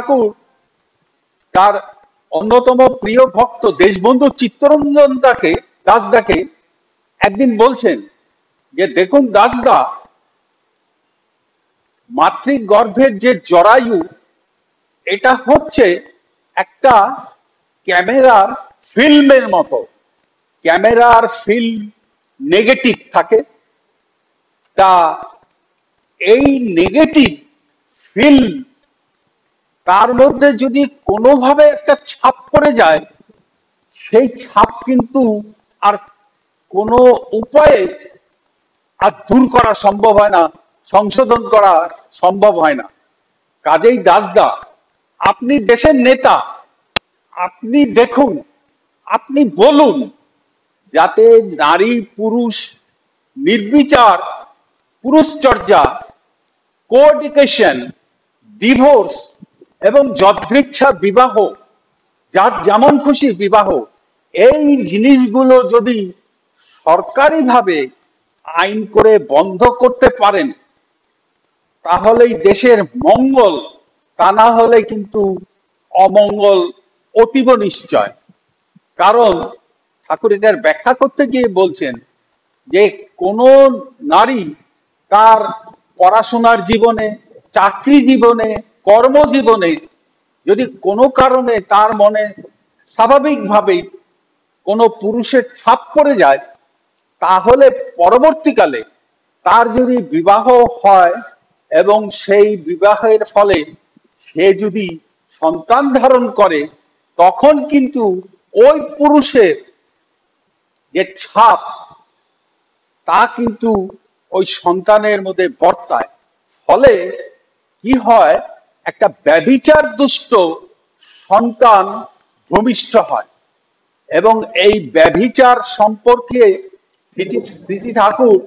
ঠাকুর তার অন্যতম প্রিয় ভক্ত দেশবন্ধু চিত্তরঞ্জন দাসদাকে একদিন বলছেন যে দেখুন দাসদা, মাতৃগর্ভের যে জরায়ু এটা হচ্ছে একটা ক্যামেরার ফিল্মের মতো। ক্যামেরার ফিল্ম নেগেটিভ থাকে, তা এই নেগেটিভ ফিল্ম তার মধ্যে যদি কোনোভাবে একটা ছাপ পড়ে যায়, সেই ছাপ কিন্তু আর কোনো উপায়ে আর দূর করা সম্ভব হয় না, সংশোধন করা সম্ভব হয় না। কাজেই দাসদা, আপনি দেশের নেতা, আপনি দেখুন, আপনি বলুন, যাতে নারী পুরুষ নির্বিচার পুরুষচর্যা, কোএডুকেশন, ডিভোর্স এবং যদৃচ্ছা বিবাহ, যার যেমন খুশি বিবাহ, এই জিনিসগুলো যদি সরকারিভাবে আইন করে বন্ধ করতে পারেন, তাহলেই দেশের মঙ্গল, তা না হলে কিন্তু অমঙ্গল অতীব নিশ্চয়। কারণ ঠাকুর এটার ব্যাখ্যা করতে গিয়ে বলছেন যে কোনো নারী তার পড়াশোনার জীবনে, চাকরি জীবনে, কর্মজীবনে যদি কোনো কারণে তার মনে স্বাভাবিকভাবেই কোনো পুরুষের ছাপ পড়ে যায়, তাহলে পরবর্তীকালে তার যদি বিবাহ হয় এবং সেই বিবাহের ফলে সে যদি সন্তান ধারণ করে, তখন কিন্তু ওই পুরুষের যে ছাপ তা কিন্তু ওই সন্তানের মধ্যে বর্তায়। ফলে কি হয়, একটা ব্যভিচার দুষ্ট সন্তান ভূমিষ্ঠ হয়। এবং এই ব্যভিচার সম্পর্কে শ্রী ঠাকুর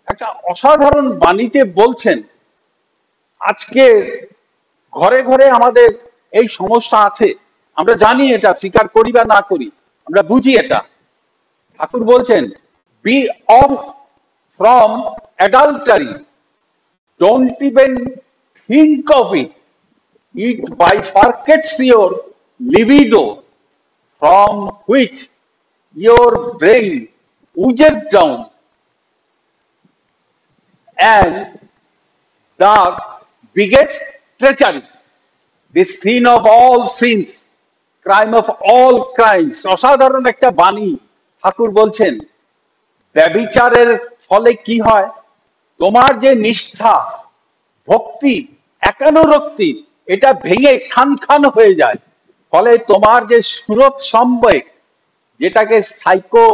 একটা অসাধারণ বাণীতে বলছেন, আজকে ঘরে ঘরে আমাদের এই সমস্যা আছে, আমরা জানি, এটা স্বীকার করি বা না করি, আমরা বুঝি এটা। ঠাকুর বলছেন, be off from adultery, don't even think of it, it bifurcates your libido, from which your brain oozes down, and thus begets treachery, the sin of all sins, crime of all crimes. অসাধারণ একটা বাণী। ঠাকুর বলছেন, ব্যভিচারের ফলে কি হয়, তোমার যে নিষ্ঠা, ভক্তি, একানুরক্তি, এটা ভেঙে খান খান হয়ে যায়। ফলে তোমার যে সুরত সম্বেগ, যেটাকে সাইকো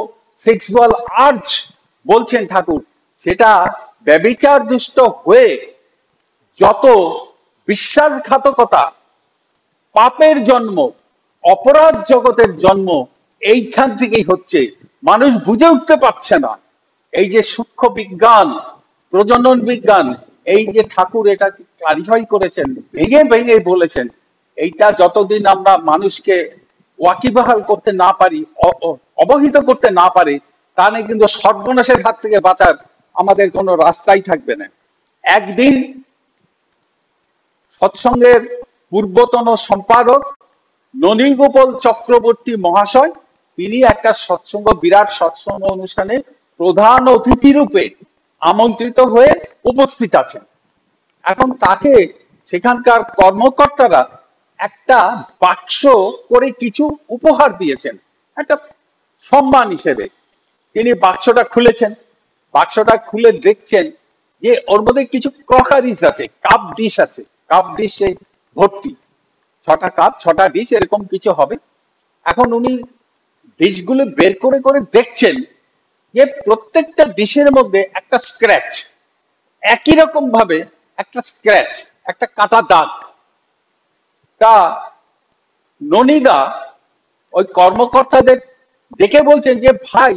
সেক্সুয়াল আর্জ বলছেন ঠাকুর, সেটা ব্যভিচার দুষ্ট হয়ে যত বিশ্বাসঘাতকতা, পাপের জন্ম, অপরাধ জগতের জন্ম এইখান থেকেই হচ্ছে। মানুষ বুঝে উঠতে পারছে না। এই যে সূক্ষ্ম বিজ্ঞান, প্রজনন বিজ্ঞান, এই যে ঠাকুর এটা ক্লারিফাই করেছেন, ভেঙে ভেঙে বলেছেন, এইটা যতদিন আমরা মানুষকে ওয়াকিবহাল করতে না পারি, অবহিত করতে না পারি, তাহলে কিন্তু সর্বনাশের হাত থেকে বাঁচার আমাদের কোনো রাস্তাই থাকবে না। একদিন সৎসঙ্গের পূর্বতন সম্পাদক ননীগোপাল চক্রবর্তী মহাশয়, তিনি একটা সৎসঙ্গ, বিরাট সৎসঙ্গ অনুষ্ঠানে প্রধান অতিথি রূপে আমন্ত্রিত হয়ে উপস্থিত আছেন। এখন তাকে সেখানকার কর্মকর্তারা একটা বাক্স করে কিছু উপহার দিয়েছেন, একটা সম্মান হিসেবে। তিনি বাক্সটা খুলেছেন, বাক্সটা খুলে দেখছেন যে ওর মধ্যে কিছু ক্রকারিজ আছে, কাপ ডিশ আছে, কাপ ডিশে ভর্তি, 6টা কাপ 6টা ডিশ এরকম কিছু হবে। এখন উনি ডিশগুলো বের করে করে দেখছেন যে প্রত্যেকটা ডিশের মধ্যে একটা স্ক্র্যাচ, একই রকম ভাবে একটা স্ক্র্যাচ, একটা কাটা দাগ। তা ননীদা ওই কর্মকর্তাদের দেখে বলছেন যে ভাই,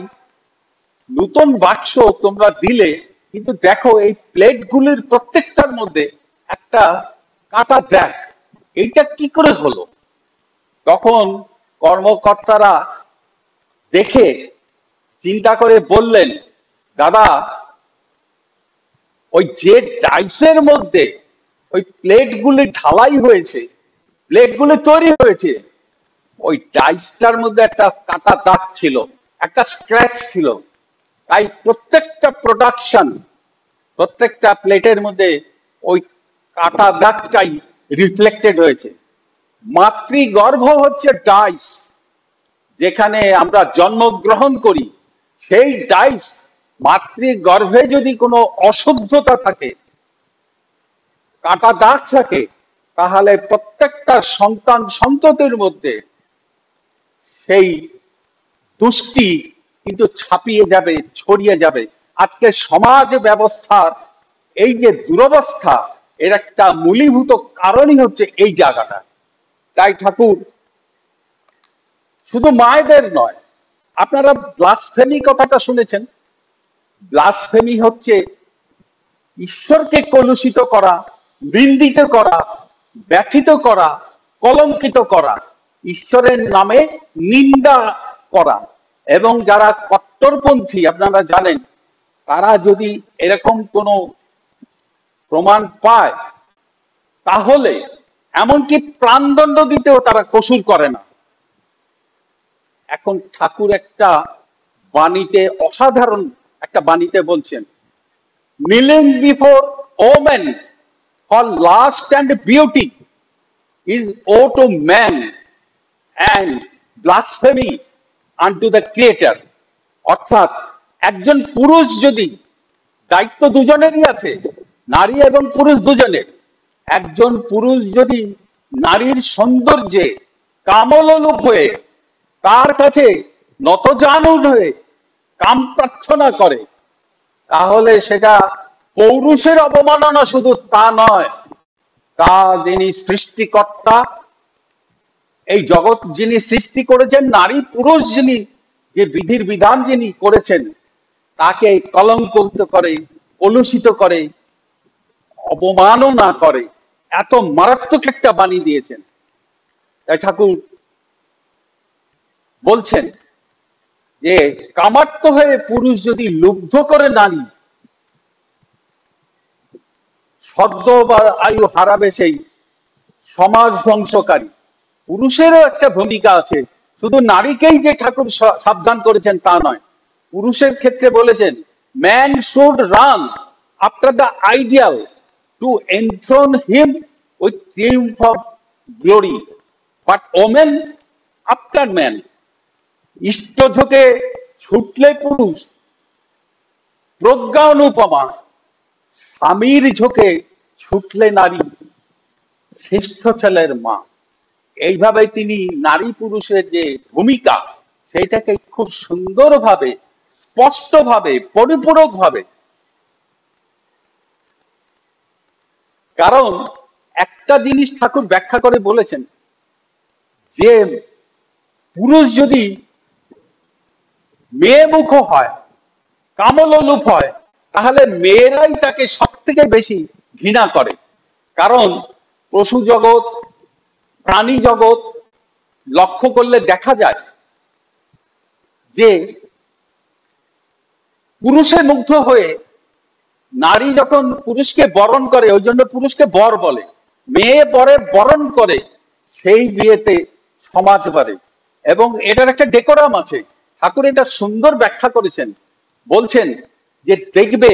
নতুন বাক্স তোমরা দিলে, কিন্তু দেখো এই প্লেটগুলির প্রত্যেকটার মধ্যে একটা কাটা দাগ, এইটা কি করে হলো? তখন কর্মকর্তারা দেখে চিন্তা করে বললেন, দাদা, ওই যে ডাইসের মধ্যে ওই প্লেটগুলি ঢালাই হয়েছে, প্লেটগুলো তৈরি হয়েছে, ওই ডাইসটার মধ্যে একটা কাটা দাগ ছিল, একটা স্ক্র্যাচ ছিল। তাই প্রত্যেকটা প্রোডাকশন, প্রত্যেকটা প্লেটের মধ্যে ওই কাটা দাগটাই রিফ্লেক্টেড হয়েছে। মাতৃগর্ভ হচ্ছে ডাইস, যেখানে আমরা জন্মগ্রহণ করি। সেই ডাইস মাতৃগর্ভে যদি কোনো অশুদ্ধতা থাকে, কাটা দাগ থাকে, তাহলে প্রত্যেকটা সন্তান সন্ততির মধ্যে সেই দুষ্টি কিন্তু ছাপিয়ে যাবে, ছড়িয়ে যাবে। আজকে সমাজ ব্যবস্থার এই যে দুরবস্থা, এর একটা মূলীভূত কারণই হচ্ছে এই জায়গাটা। তাই ঠাকুর শুধু মায়েদের নয়, আপনারা ব্লাসফেমি কথাটা শুনেছেন। ব্লাসফেমি হচ্ছে ঈশ্বরকে কলুষিত করা, নিন্দিত করা, ব্যথিত করা, কলঙ্কিত করা, ঈশ্বরের নামে নিন্দা করা। এবং যারা কট্টরপন্থী আপনারা জানেন, তারা যদি এরকম কোনো প্রমাণ পায়, তাহলে এমনকি প্রাণদণ্ড দিতেও তারা কসুর করে না। এখন ঠাকুর একটা বাণীতে, অসাধারণ একটা বাণীতে বলছেন, kneeling before woman for lust and beauty is woe to man and blasphemy unto the creator। অর্থাৎ একজন পুরুষ যদি, দায়িত্ব দুজনেরই আছে, নারী এবং পুরুষ দুজনের, একজন পুরুষ যদি নারীর সৌন্দর্যে কামলোলুপ হয়ে তার কাছে নতজানু হয়ে কাম প্রার্থনা করে, তাহলে সেটা পৌরুষের অবমাননা শুধু তা নয়, তা যিনি সৃষ্টিকর্তা, এই জগৎ যিনি সৃষ্টি করেছেন, নারী পুরুষ যিনি যে বিধির বিধান যিনি করেছেন, তাকে কলঙ্কিত করে, কলুষিত করে, অবমাননা করে। এত মারাত্মক একটা বাণী দিয়েছেন। তাই ঠাকুর বলছেন যে কামার্ত হয়ে পুরুষ যদি লুব্ধ করে নারী, সদ্য বা আয়ু হারাবে সেই সমাজ ধ্বংসকারী। পুরুষেরও একটা ভূমিকা আছে, শুধু নারীকেই যে ঠাকুর সাবধান করেছেন তা নয়। পুরুষের ক্ষেত্রে বলেছেন, man should run after the ideal to enthrone him with triumph of glory, but women after man. ইষ্টঝোঁকে ছুটলে পুরুষ, প্রজ্ঞা অনুপমা, স্বামীর ঝোঁকে ছুটলে নারী, শ্রেষ্ঠ ছেলের মা। এইভাবে তিনি নারী পুরুষের যে ভূমিকা, সেইটাকে খুব সুন্দরভাবে, স্পষ্টভাবে, পরিপূরকভাবে, কারণ একটা জিনিস ঠাকুর ব্যাখ্যা করে বলেছেন যে পুরুষ যদি মেয়ে মুখ হয়, কামলোলুপ হয়, তাহলে মেয়েরাই তাকে সব থেকে বেশি ঘৃণা করে। কারণ পশু জগৎ, প্রাণী জগৎ লক্ষ্য করলে দেখা যায় যে পুরুষে মুগ্ধ হয়ে নারী যখন পুরুষকে বরণ করে, ওই জন্য পুরুষকে বর বলে, মেয়ে বরে বরণ করে, সেই বিয়েতে সমাজ বাড়ে। এবং এটার একটা ডেকোরাম আছে। ঠাকুর এটা সুন্দর ব্যাখ্যা করেছেন, বলছেন যে দেখবে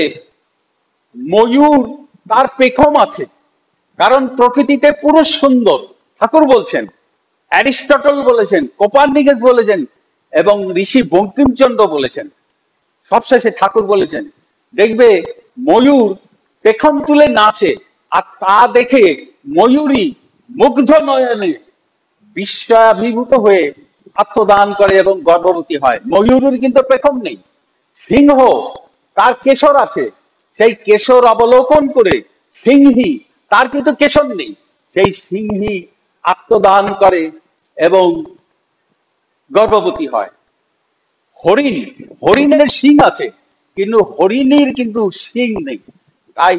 ময়ূর তার পেখম আছে, কারণ প্রকৃতিতে পুরুষ সুন্দর। ঠাকুর বলছেন, অ্যারিস্টটল বলেছেন, কোপার্নিকাস বলেছেন, এবং ঋষি বঙ্কিমচন্দ্র বলেছেন। সবশেষে ঠাকুর বলেছেন, দেখবে ময়ূর পেখম তুলে নাচে, আর তা দেখে ময়ূরী মুগ্ধ নয়নে বিস্ময়াভিভূত হয়ে আত্মদান করে এবং গর্ভবতী হয়। ময়ূরের কিন্তু পেখম নেই। সিংহ তার কেশর আছে, সেই কেশর অবলোকন করে সিংহী, তার কিন্তু কেশর নেই, সেই সিংহী আত্মদান করে এবং গর্ভবতী হয়। হরিণ, হরিণের শিং আছে, কিন্তু হরিণীর কিন্তু শিং নেই। তাই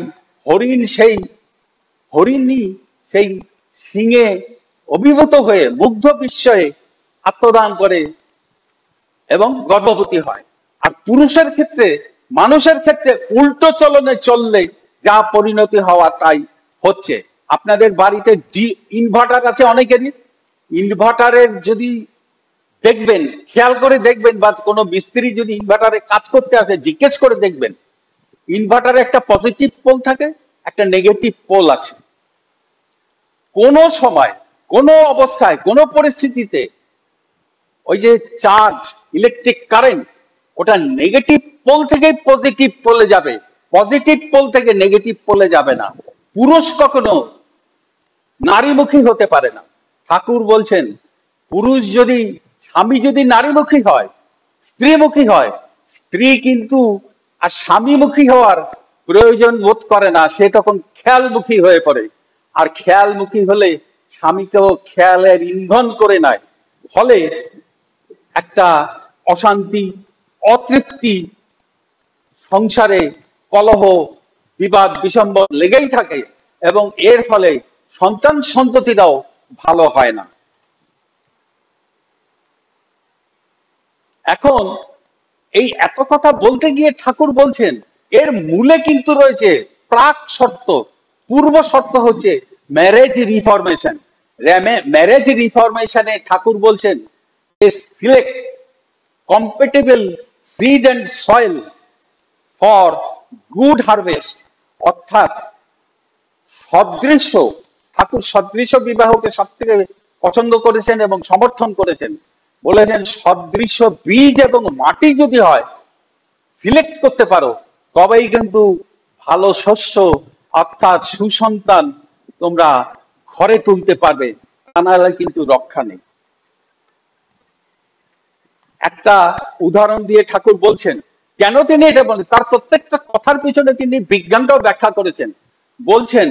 হরিণী সেই শিঙে অভিভূত হয়ে মুগ্ধ বিস্ময়ে আত্মদান করে এবং গর্ভবতী হয়। আর পুরুষের ক্ষেত্রে, মানুষের ক্ষেত্রে উল্টো চলনে চললে যা পরিণতি হওয়া তাই হচ্ছে। আপনাদের বাড়িতে ইনভার্টার আছে অনেকেরই। ইনভার্টারের যদি দেখবেন, খেয়াল করে দেখবেন, বা কোনো মিস্ত্রি যদি ইনভার্টারে কাজ করতে আসে জিজ্ঞেস করে দেখবেন, ইনভার্টারে একটা পজিটিভ পোল থাকে, একটা নেগেটিভ পোল আছে। কোনো সময়, কোনো অবস্থায়, কোনো পরিস্থিতিতে ওই যে চার্জ, ইলেকট্রিক কারেন্ট, ওটা নেগেটিভ পোল থেকে পজিটিভ পোলে যাবে, পজিটিভ পোল থেকে নেগেটিভ পোলে যাবে না। পুরুষ কখনো নারীমুখী হতে পারে না। ঠাকুর বলছেন পুরুষ যদি, স্বামী যদি নারীমুখী হয়, স্ত্রীমুখী হয়, স্ত্রী কিন্তু আর স্বামীমুখী হওয়ার প্রয়োজন বোধ করে না, সে তখন খেয়ালমুখী হয়ে পড়ে। আর খেয়ালমুখী হলে স্বামীকেও খেয়ালের ইন্ধন করে নেয়, ফলে একটা অশান্তি, অতৃপ্তি, সংসারে কলহ, বিবাদ, বিসম্বাদ লেগেই থাকে, এবং এর ফলে সন্তান সন্ততিরাও ভালো হয় না। এখন এই এত কথা বলতে গিয়ে ঠাকুর বলছেন এর মূলে কিন্তু রয়েছে প্রাক শর্ত, পূর্ব শর্ত হচ্ছে ম্যারেজ রিফরমেশন। ম্যারেজ রিফরমেশনে ঠাকুর বলছেন select compatible seed and soil for good harvest, অর্থাৎ সদৃশ্য, ঠাকুর সদৃশ্য বিবাহকে সব থেকে পছন্দ করেছেন এবং সমর্থন করেছেন। বলেছেন সদৃশ্য বীজ এবং মাটি যদি হয়, সিলেক্ট করতে পারো, তবেই কিন্তু ভালো শস্য অর্থাৎ সুসন্তান তোমরা ঘরে তুলতে পারবে, তা নাহলে কিন্তু রক্ষা নেই। একটা উদাহরণ দিয়ে ঠাকুর বলছেন কেন তিনি এটা বলেন, তার প্রত্যেকটা কথার পিছনে তিনি বিজ্ঞানটাও ব্যাখ্যা করেছেন। বলছেন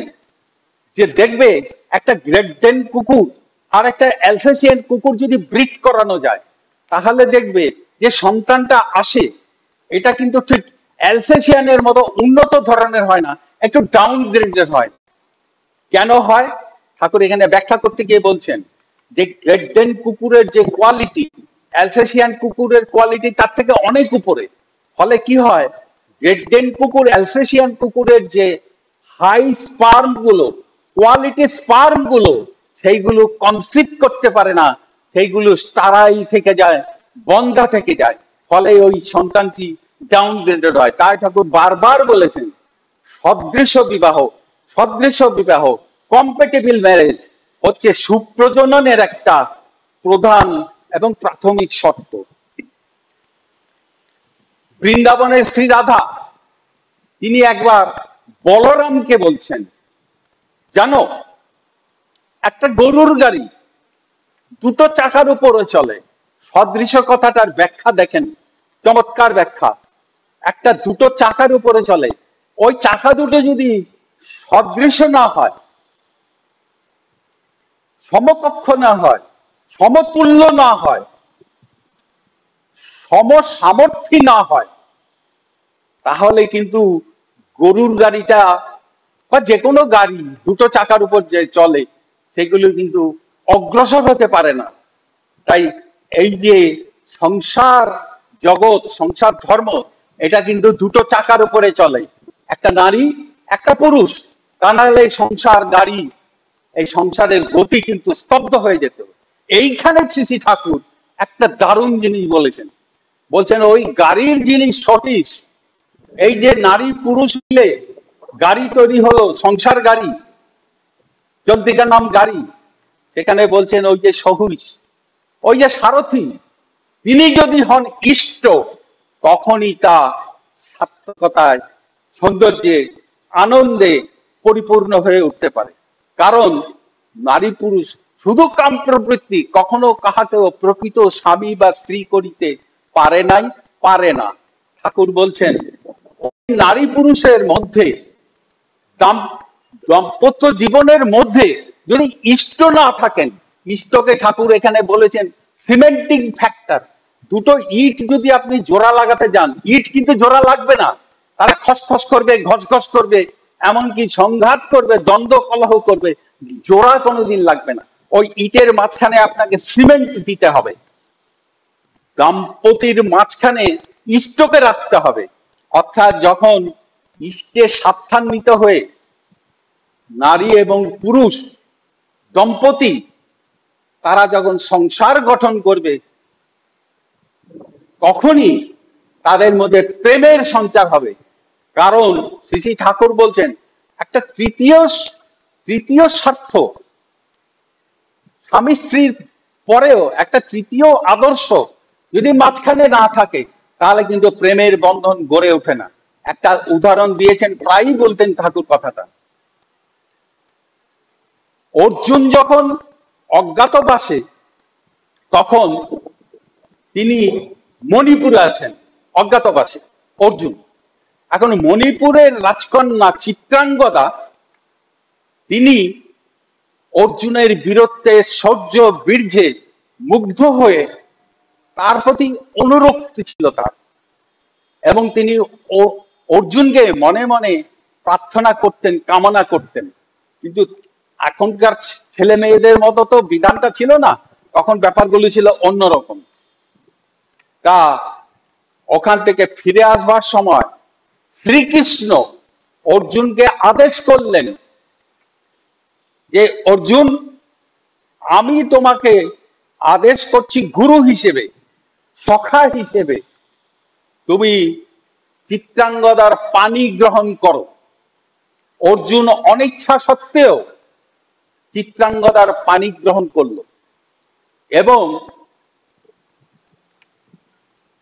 যে দেখবে একটা গ্রেট ডেন কুকুর আর একটা অ্যালসেশিয়ান কুকুর যদি ব্রিড করানো যায়, তাহলে দেখবে যে সন্তানটা আসে, এটা কিন্তু ঠিক অ্যালসেশিয়ানের মতো উন্নত ধরনের হয় না, একটু ডাউন গ্রেডের হয়। কেন হয় ঠাকুর এখানে ব্যাখ্যা করতে গিয়ে বলছেন যে গ্রেট ডেন কুকুরের যে কোয়ালিটি, অ্যালসেশিয়ান কুকুরের কোয়ালিটি তার থেকে অনেক উপরে। ফলে কি হয়, গ্রেট ডেন কুকুর অ্যালসেশিয়ান কুকুরের যে হাই স্পার্ম গুলো, কোয়ালিটি স্পার্ম গুলো, সেইগুলো কনসিভ করতে পারে না, সেইগুলো স্টারাইল থেকে যায়, বন্ধা থেকে যায়, ফলে ওই সন্তানটি ডাউনগ্রেডেড হয়। তাই ঠাকুর বারবার বলেছেন সদৃশ্য বিবাহ, সদৃশ্য বিবাহ, কম্প্যাটিবল ম্যারেজ হচ্ছে সুপ্রজননের একটা প্রধান এবং প্রাথমিক শর্ত। বৃন্দাবনের শ্রী রাধা তিনি একবার বলরামকে বলছেন, জানো একটা গরুর গাড়ি দুটো চাকার উপরে চলে। সদৃশ্য কথাটার ব্যাখ্যা দেখেন, চমৎকার ব্যাখ্যা। একটা দুটো চাকার উপরে চলে, ওই চাকা দুটো যদি সদৃশ্য না হয়, সমকক্ষ না হয়, সমতুল্য না হয়, সমসামর্থ্যী না হয়, তাহলে কিন্তু গরুর গাড়িটা বা যে কোনো গাড়ি দুটো চাকার উপর যে চলে সেগুলো কিন্তু অগ্রসর হতে পারে না। তাই এই যে সংসার জগৎ, সংসার ধর্ম, এটা কিন্তু দুটো চাকার উপরে চলে, একটা নারী একটা পুরুষ, তা নাহলে এই সংসার গাড়ি, এই সংসারের গতি কিন্তু স্তব্ধ হয়ে যেত। এইখানে শ্রী ঠাকুর একটা দারুণ জিনিস বলেছেন। বলছেন ওই গাড়ির জিনিস সঠিক, এই যে নারী পুরুষ মিলে গাড়ি তৈরি হলো, সংসার গাড়ি, চন্দ্রিকার নাম গাড়ি, সেখানে বলছেন ওই যে সহুষ, ওই যে সারথী, তিনি যদি হন ইষ্ট, তখনই তা সার্থকতায়, সৌন্দর্যে, আনন্দে পরিপূর্ণ হয়ে উঠতে পারে। কারণ নারী পুরুষ শুধু কাম প্রবৃত্তি কখনো কাহাকেও প্রকৃত স্বামী বা স্ত্রী করিতে পারে নাই, পারে না। ঠাকুর বলছেন নারী পুরুষের মধ্যে, দাম্পত্য জীবনের মধ্যে যদি ইষ্ট না থাকেন, ইষ্টকে ঠাকুর এখানে বলেছেন সিমেন্টিং ফ্যাক্টর। দুটো ইট যদি আপনি জোড়া লাগাতে যান, ইট কিন্তু জোড়া লাগবে না, তারা খসখস করবে, ঘসঘস করবে, এমনকি সংঘাত করবে, দ্বন্দ্ব কলহ করবে, জোড়া কোনোদিন লাগবে না। ওই ইটের মাঝখানে আপনাকে সিমেন্ট দিতে হবে, দাম্পতির মাঝখানে ইষ্টকে রাখতে হবে। অর্থাৎ যখন ইষ্টের সাবধান্বিত হয়ে নারী এবং পুরুষ দম্পতি তারা যখন সংসার গঠন করবে তখনই তাদের মধ্যে প্রেমের সঞ্চার হবে। কারণ শ্রী শ্রী ঠাকুর বলছেন একটা তৃতীয় স্বার্থ, স্বামী স্ত্রীর পরেও একটা তৃতীয় আদর্শ যদি মাঝখানে না থাকে তাহলে কিন্তু প্রেমের বন্ধন গড়ে ওঠে না। একটা উদাহরণ দিয়েছেন, প্রায়ই বলতেন ঠাকুর কথাটা। অর্জুন যখন অজ্ঞাতবাসে, তখন তিনি মণিপুরে আছেন অজ্ঞাতবাসে অর্জুন। এখন মণিপুরের রাজকন্যা চিত্রাঙ্গদা তিনি অর্জুনের বীরত্বে, শৌর্য, বীর্যে মুগ্ধ হয়ে তার প্রতি অনুরক্ত ছিল তার, এবং তিনি অর্জুনকে মনে মনে প্রার্থনা করতেন, কামনা করতেন। কিন্তু এখনকার ছেলে মেয়েদের মতো তো বিধানটা ছিল না, তখন ব্যাপারগুলো ছিল অন্যরকম। তা ওখান থেকে ফিরে আসবার সময় শ্রীকৃষ্ণ অর্জুনকে আদেশ করলেন যে অর্জুন, আমি তোমাকে আদেশ করছি গুরু হিসেবে, সখা হিসেবে, তুমি চিত্রাঙ্গদার পানি গ্রহণ করো। অর্জুন অনিচ্ছা সত্ত্বেও চিত্রাঙ্গদার পানি গ্রহণ করলো, এবং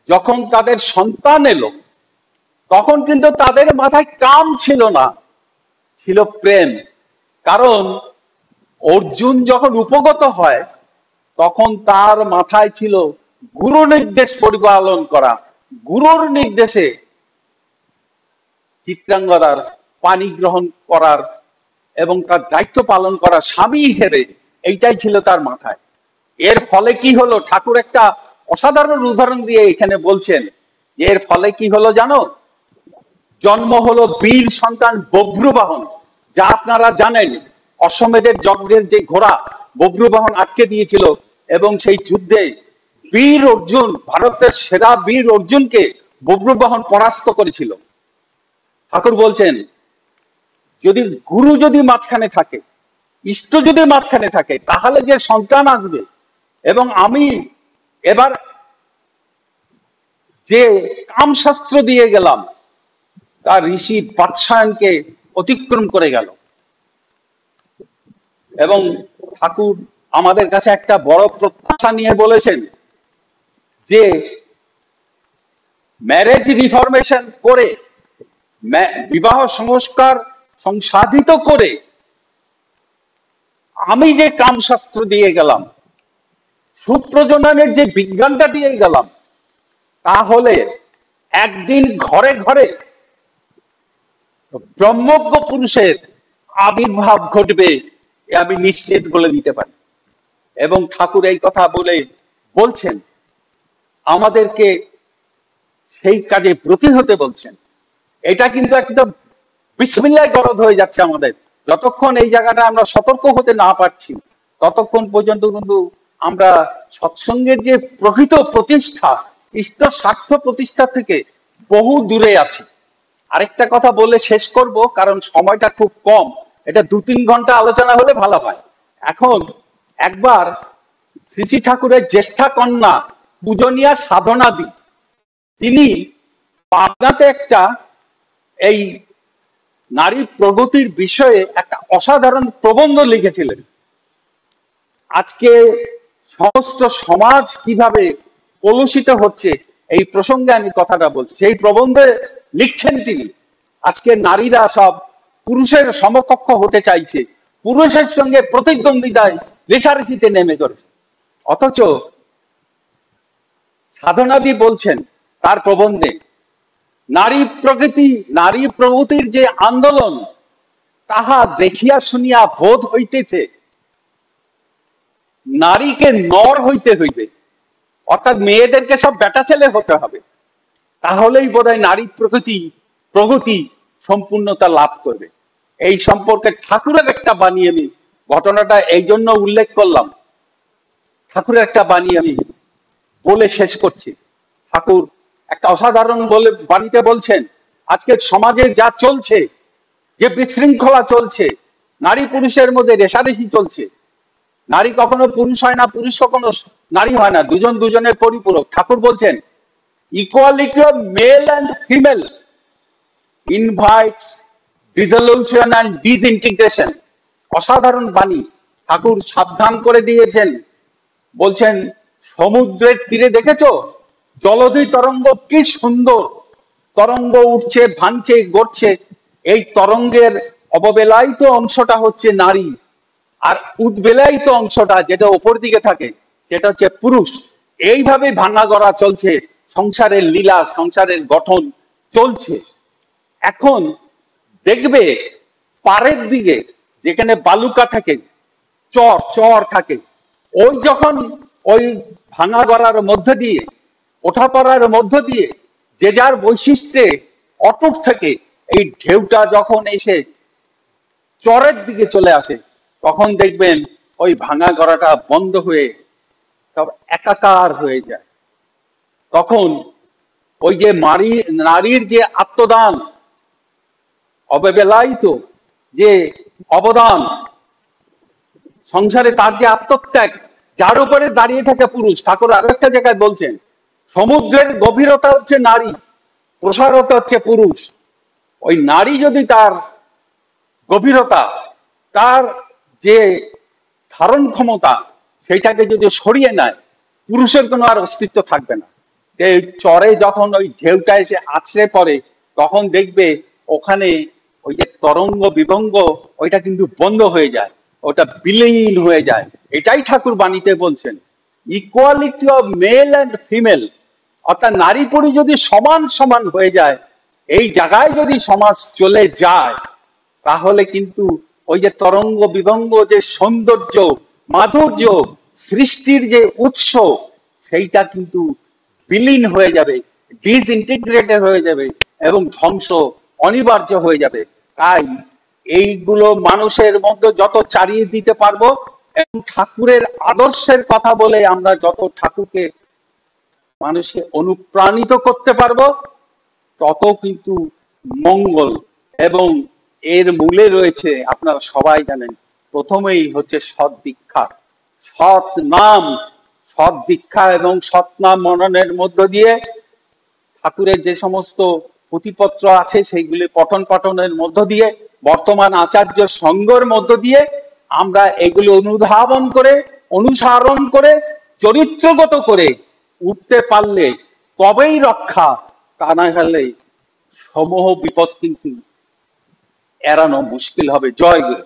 যখন তাদের সন্তান এলো তখন কিন্তু তাদের মাথায় কাম ছিল না, ছিল প্রেম। কারণ অর্জুন যখন উপগত হয় তখন তার মাথায় ছিল গুরু নির্দেশ পরিপালন করা, গুরুর নির্দেশে চিত্রাঙ্গদার পানি গ্রহণ করার এবং তার দায়িত্ব পালন করা স্বামী হিসেবে, এইটাই ছিল তার মাথায়। এর ফলে কি হলো, ঠাকুর একটা অসাধারণ উদাহরণ দিয়ে এখানে বলছেন। এর ফলে কি হলো জানো? জন্ম হলো বীর সন্তান বভ্রুবাহন, যা আপনারা জানেন। অশ্বমেধের যজ্ঞের যে ঘোড়া বভ্রুবাহন আটকে দিয়েছিল, এবং সেই যুদ্ধে বীর অর্জুন, ভারতের সেরা বীর অর্জুনকে বভ্রুবাহন পরাস্ত করেছিল। ঠাকুর বলছেন যদি গুরু যদি মাঝখানে থাকে, ইষ্ট যদি মাঝখানে থাকে, তাহলে যে সন্তান আসবে। এবং আমি এবার যে কামশাস্ত্র দিয়ে গেলাম তার ঋষি বাৎসায়নকে অতিক্রম করে গেল। এবং ঠাকুর আমাদের কাছে একটা বড় প্রত্যাশা নিয়ে বলেছেন যে ম্যারেজ রিফরমেশন করে, বিবাহ সংস্কার সংসাধিত করে আমি যে কামশাস্ত্র দিয়ে গেলাম, সুপ্রজননের যে বিজ্ঞানটা দিয়ে গেলাম, তাহলে একদিন ঘরে ঘরে ব্রহ্মজ্ঞ পুরুষের আবির্ভাব ঘটবে, আমি নিশ্চিত বলে দিতে পারি। এবং ঠাকুর এই কথা বলছেন আমাদেরকে সেই কাজে ব্রতী হতে বলছেন। এটা কিন্তু একদম বিসমিল্লাহ গরদ হয়ে যাচ্ছে আমাদের। যতক্ষণ এই জায়গাটা আমরা সতর্ক হতে না পারছি, ততক্ষণ পর্যন্ত কিন্তু আমরা সৎসঙ্গের যে প্রকৃত প্রতিষ্ঠা, ইষ্ট স্বার্থ প্রতিষ্ঠা থেকে বহু দূরে আছি। আরেকটা কথা বলে শেষ করব, কারণ সময়টা খুব কম। এটা 2-3 ঘন্টা আলোচনা হলে ভালো হয়। এখন একবার শ্রী শ্রী ঠাকুরের জ্যেষ্ঠা কন্যা পূজনীয়া সাধনাদি, তিনি পাবনাতে একটা এই নারী প্রগতির বিষয়ে একটা অসাধারণ প্রবন্ধ লিখেছিলেন। আজকে সমস্ত সমাজ কিভাবে কলুষিত হচ্ছে এই প্রসঙ্গে আমি কথাটা বলছি। সেই প্রবন্ধে লিখছেন তিনি, আজকে নারীরা সব পুরুষের সমকক্ষ হতে চাইছে, পুরুষের সঙ্গে প্রতিদ্বন্দ্বিতায় রেষারেষিতে নেমে করেছে। অথচ সাধনাদি বলছেন তার প্রবন্ধে, নারী প্রগতির যে আন্দোলন, তাহা দেখিয়া শুনিয়া বোধ হইতেছে নারীকে নর হইতে হইবে, অর্থাৎ মেয়েদেরকে সব বেটা ছেলে হতে হবে, তাহলেই বোধহয় নারী প্রগতি সম্পূর্ণতা লাভ করবে। এই সম্পর্কে ঠাকুরের একটা বাণী, আমি ঘটনাটা এই জন্য উল্লেখ করলাম, ঠাকুরের একটা বাণী আমি বলে শেষ করছি। ঠাকুর একটা অসাধারণ বাণীতে বলছেন, আজকে সমাজে যা চলছে, যে বিশৃঙ্খলা চলছে, নারী পুরুষের মধ্যে রেষারেষি চলছে। নারী কখনো পুরুষ হয় না, পুরুষ কখনো নারী হয় না, দুজন দুজনের পরিপূরক। ঠাকুর বলছেন equality of male and female invites dissolution and disintegration. অসাধারণ বাণী। ঠাকুর সাবধান করে দিয়েছেন, বলছেন সমুদ্রের তীরে দেখেছো জলধি তরঙ্গ কি সুন্দর, তরঙ্গ উঠছে ভাঙছে গড়ছে, এই তরঙ্গের অববেলায়িত অংশটা হচ্ছে নারী, আর উদ্বেলায়িত অংশটা যেটা ওপর দিকে থাকে সেটা হচ্ছে পুরুষ। এইভাবে ভাঙা গড়া চলছে, সংসারের লীলা সংসারের গঠন চলছে। এখন দেখবে পাড়ের দিকে যেখানে বালুকা থাকে, চর চর থাকে, ওই যখন ওই ভাঙা গড়ার মধ্য দিয়ে ওঠা পড়ার মধ্য দিয়ে যে যার বৈশিষ্ট্যে অটুট থেকে এই ঢেউটা যখন এসে চরের দিকে চলে আসে, তখন দেখবেন ওই ভাঙা গড়াটা বন্ধ হয়ে সব একাকার হয়ে যায়। তখন ওই যে নারীর যে আত্মদান, অববেলায়িত যে অবদান সংসারে, তার যে আত্মত্যাগ, যার উপরে দাঁড়িয়ে থাকে পুরুষ। ঠাকুর আরো একটা জায়গায় বলছেন সমুদ্রের গভীরতা হচ্ছে নারী, প্রসারতা হচ্ছে পুরুষ। ওই নারী যদি তার গভীরতা, তার যে ধারণ ক্ষমতা, সেইটাকে যদি সরিয়ে নেয়, পুরুষের কোনো আর অস্তিত্ব থাকবে না। এই চরে যখন ওই ঢেউটা এসে আছড়ে পড়ে, তখন দেখবে ওখানে ওই যে তরঙ্গ বিভঙ্গ ওইটা কিন্তু বন্ধ হয়ে যায়, ওটা বিলীন হয়ে যায়। এটাই ঠাকুর বাণীতে বলছেন equality of male and female, অর্থাৎ নারী পুরুষ যদি সমান সমান হয়ে যায়, এই জায়গায় যদি সমাজ চলে যায়, তাহলে কিন্তু ওই যে তরঙ্গ বিভঙ্গ যে সৌন্দর্য মাধুর্য সৃষ্টির যে উৎস, সেইটা কিন্তু বিলীন হয়ে যাবে, ডিসইন্টিগ্রেটেড হয়ে যাবে এবং ধ্বংস অনিবার্য হয়ে যাবে। তাই এইগুলো মানুষের মধ্যে যত চারিয়ে দিতে পারবো এবং ঠাকুরের আদর্শের কথা বলে আমরা যত ঠাকুরকে মানুষকে অনুপ্রাণিত করতে পারবো, তত কিন্তু মঙ্গল। এবং এর মূলে রয়েছে, আপনারা সবাই জানেন, প্রথমেই হচ্ছে সৎ দীক্ষা, সৎ নাম, সৎ দীক্ষা এবং সৎ নাম মননের মধ্য দিয়ে ঠাকুরের যে সমস্ত পুঁথিপত্র আছে সেইগুলি পঠন পাঠনের মধ্য দিয়ে, বর্তমান আচার্য সঙ্গের মধ্য দিয়ে আমরা এগুলো অনুধাবন করে অনুসরণ করে চরিত্রগত করে উঠতে পারলে তবেই রক্ষা, তা না হলে সমূহ বিপদ কিন্তু এড়ানো মুশকিল হবে। জয় গুরু।